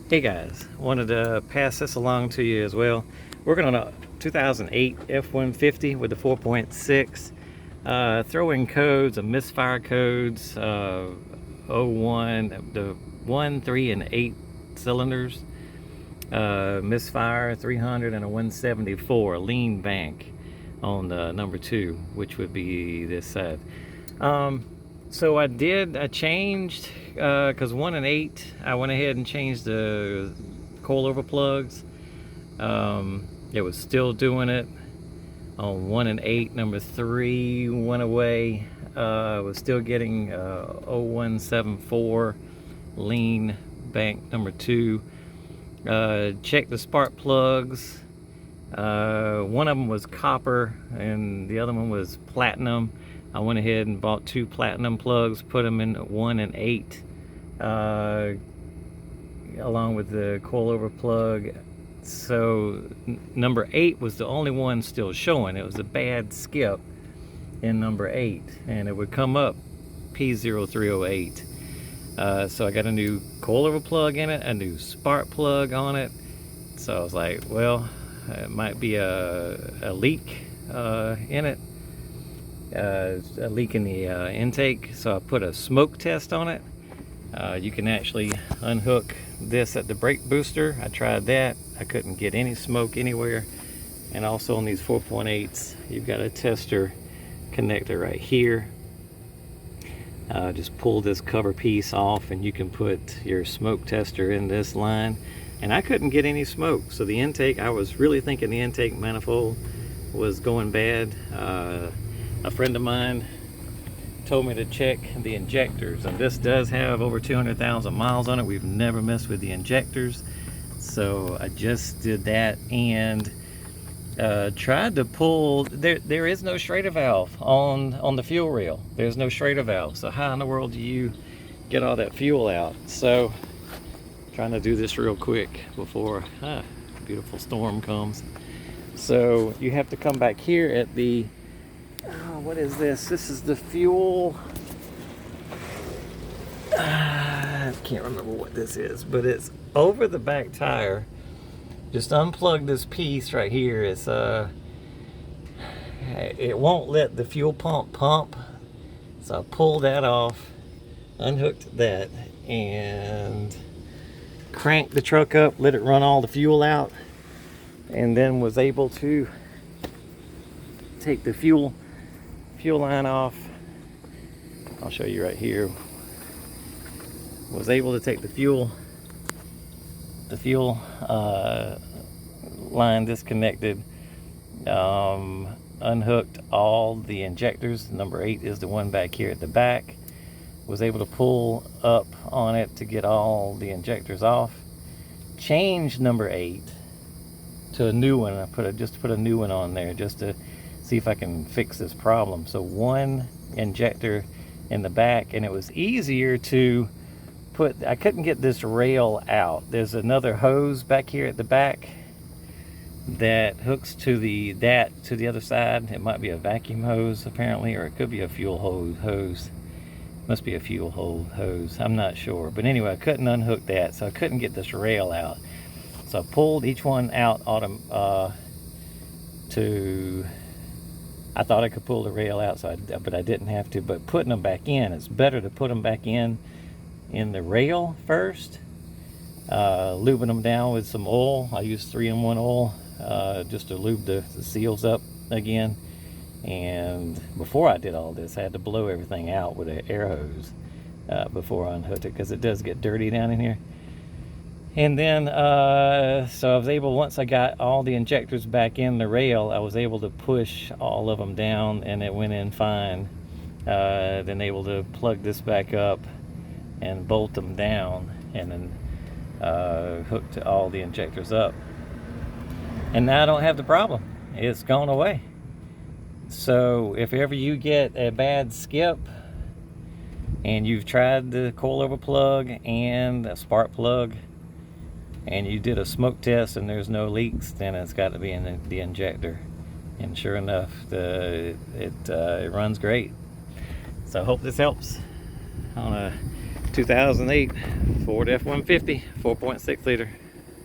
Hey guys, wanted to pass this along to you as well. Working on a 2008 F150 with the 4.6. Throwing codes of misfire codes, 01, the 1, 3, and 8 cylinders. Misfire 300 and a 174 lean bank on the number 2, which would be this side. So I changed, because 1 and 8, I went ahead and changed the coilover plugs. It was still doing it on 1 and 8. Number 3 went away. Was still getting 0174 lean bank number 2. Checked the spark plugs. One of them was copper and the other one was platinum. I went ahead and bought 2 platinum plugs, put them in 1 and 8, along with the coilover plug. So number 8 was the only one still showing. It was a bad skip in number 8, and it would come up P0308. So I got a new coilover plug in it, a new spark plug on it. So I was like, well, it might be a leak in it. A leak in the intake, so I put a smoke test on it. You can actually unhook this at the brake booster. I tried that. I couldn't get any smoke anywhere. And also on these 4.8s, you've got a tester connector right here. Just pull this cover piece off and you can put your smoke tester in this line. And I couldn't get any smoke, so the intake, I was really thinking the intake manifold was going bad. A friend of mine told me to check the injectors, and this does have over 200,000 miles on it. We've never messed with the injectors, so I just did that and tried to pull. There is no Schrader valve on the fuel rail. There's no Schrader valve, so how in the world do you get all that fuel out? So trying to do this real quick before a beautiful storm comes. So you have to come back here at the what is this? This is the fuel. I can't remember what this is, but it's over the back tire. Just unplug this piece right here. It's it won't let the fuel pump. So I pulled that off, unhooked that, and cranked the truck up, let it run all the fuel out, and then was able to take the fuel line off. I'll show you right here. Was able to take the fuel line disconnected, unhooked all the injectors. Number 8 is the one back here at the back. Was able to pull up on it to get all the injectors off. Changed number 8 to a new one. I just put a new one on there just to see if I can fix this problem. So 1 injector in the back, and it was easier to put. I couldn't get this rail out. There's another hose back here at the back that hooks to the other side. It might be a vacuum hose apparently, or it could be a fuel hose. Must be a fuel hose. I'm not sure, but anyway, I couldn't unhook that, so I couldn't get this rail out. So I pulled each one out I thought I could pull the rail out, but I didn't have to. But putting them back in, it's better to put them back in the rail first. Lubing them down with some oil. I use 3-in-1 oil just to lube the seals up again. And before I did all this, I had to blow everything out with an air hose before I unhooked it, because it does get dirty down in here. And then, so I was able, once I got all the injectors back in the rail, I was able to push all of them down, and it went in fine. Then able to plug this back up and bolt them down, and then hooked all the injectors up. And now I don't have the problem. It's gone away. So if ever you get a bad skip, and you've tried the coilover plug and a spark plug, and you did a smoke test and there's no leaks, then it's got to be in the injector. And sure enough, it runs great. So I hope this helps on a 2008 Ford F-150 4.6 liter.